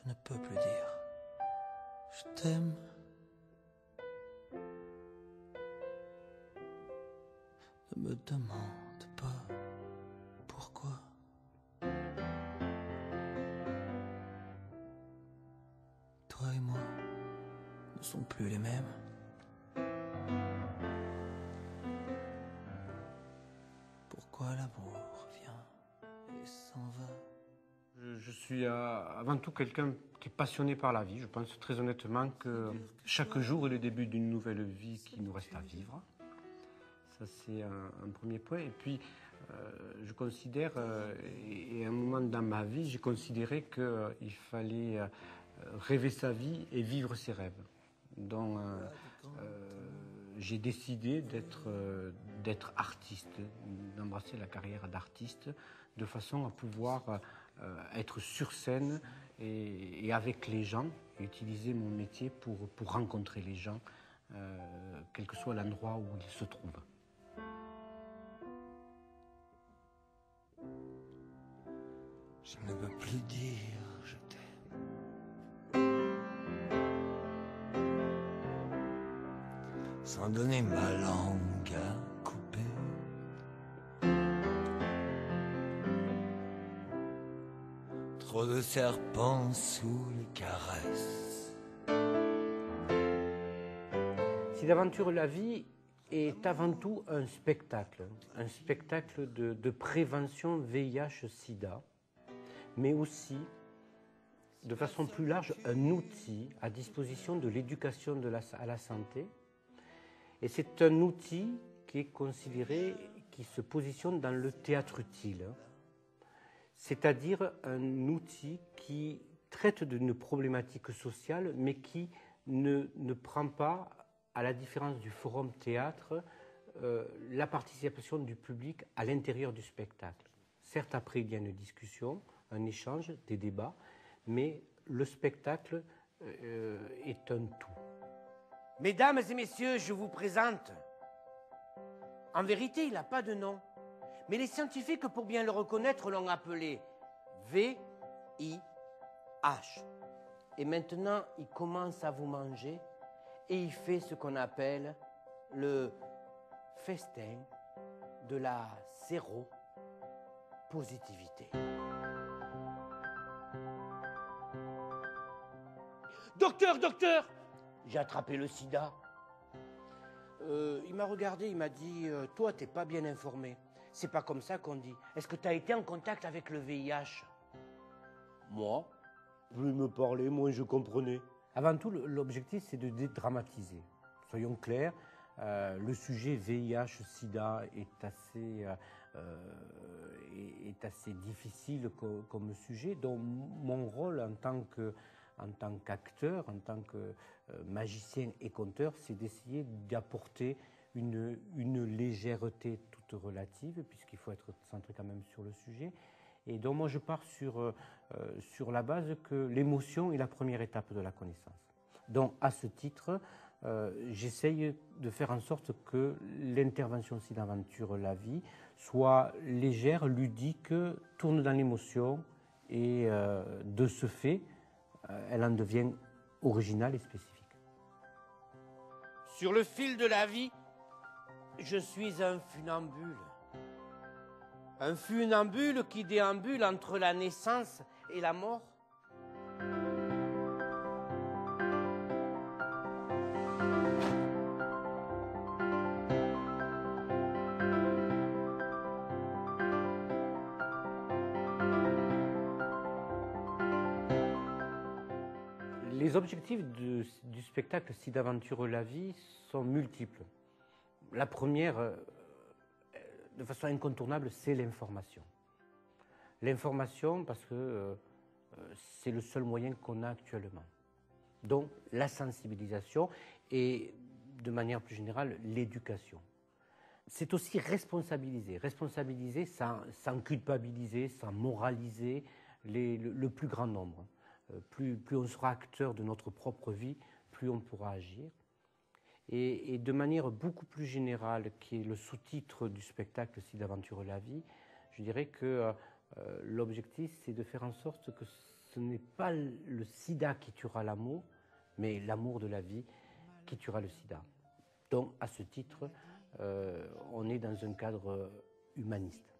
Je ne peux plus dire je t'aime. Ne me demande pas pourquoi. Toi et moi ne sont plus les mêmes. Pourquoi l'amour vient et s'en va? Je suis avant tout quelqu'un qui est passionné par la vie. Je pense très honnêtement que chaque jour est le début d'une nouvelle vie qui nous reste à vivre. Ça, c'est un premier point. Et puis, je considère, et à un moment dans ma vie, j'ai considéré qu'il fallait rêver sa vie et vivre ses rêves. Donc, j'ai décidé d'être artiste, d'embrasser la carrière d'artiste, de façon à pouvoir être sur scène et avec les gens, et utiliser mon métier pour rencontrer les gens, quel que soit l'endroit où ils se trouvent. Je ne peux plus dire je t'aime sans donner ma langue à couper. Trop de serpents sous les caresses. Sida Aventure la vie est avant tout un spectacle de prévention VIH-Sida, mais aussi, de façon plus large, un outil à disposition de l'éducation à la santé. Et c'est un outil qui est considéré, qui se positionne dans le théâtre utile, c'est-à-dire un outil qui traite d'une problématique sociale, mais qui ne prend pas, à la différence du forum théâtre, la participation du public à l'intérieur du spectacle. Certes, après, il y a une discussion, un échange, des débats, mais le spectacle est un tout. Mesdames et messieurs, je vous présente. En vérité, il n'a pas de nom. Mais les scientifiques, pour bien le reconnaître, l'ont appelé VIH. Et maintenant, il commence à vous manger et il fait ce qu'on appelle le festin de la séropositivité. Docteur, docteur! J'ai attrapé le sida. Il m'a regardé, il m'a dit « Toi, t'es pas bien informé. C'est pas comme ça qu'on dit. Est-ce que tu as été en contact avec le VIH ?» Moi, plus il me parlait, moins je comprenais. Avant tout, l'objectif, c'est de dédramatiser. Soyons clairs, le sujet VIH-Sida est assez difficile comme sujet, donc mon rôle en tant qu'acteur, en tant que magicien et conteur, c'est d'essayer d'apporter une légèreté toute relative, puisqu'il faut être centré quand même sur le sujet. Et donc moi je pars sur la base que l'émotion est la première étape de la connaissance. Donc à ce titre, j'essaye de faire en sorte que l'intervention Sida Aventure la vie soit légère, ludique, tourne dans l'émotion et de ce fait, elle en devient originale et spécifique. Sur le fil de la vie, je suis un funambule. Un funambule qui déambule entre la naissance et la mort. Les objectifs du spectacle Sida Aventure la vie sont multiples. La première, de façon incontournable, c'est l'information. L'information parce que c'est le seul moyen qu'on a actuellement. Donc la sensibilisation et de manière plus générale l'éducation. C'est aussi responsabiliser. Responsabiliser sans culpabiliser, sans moraliser le plus grand nombre. Plus on sera acteur de notre propre vie, plus on pourra agir. Et de manière beaucoup plus générale, qui est le sous-titre du spectacle Sida Aventure la vie, je dirais que l'objectif, c'est de faire en sorte que ce n'est pas le sida qui tuera l'amour, mais l'amour de la vie qui tuera le sida. Donc, à ce titre, on est dans un cadre humaniste.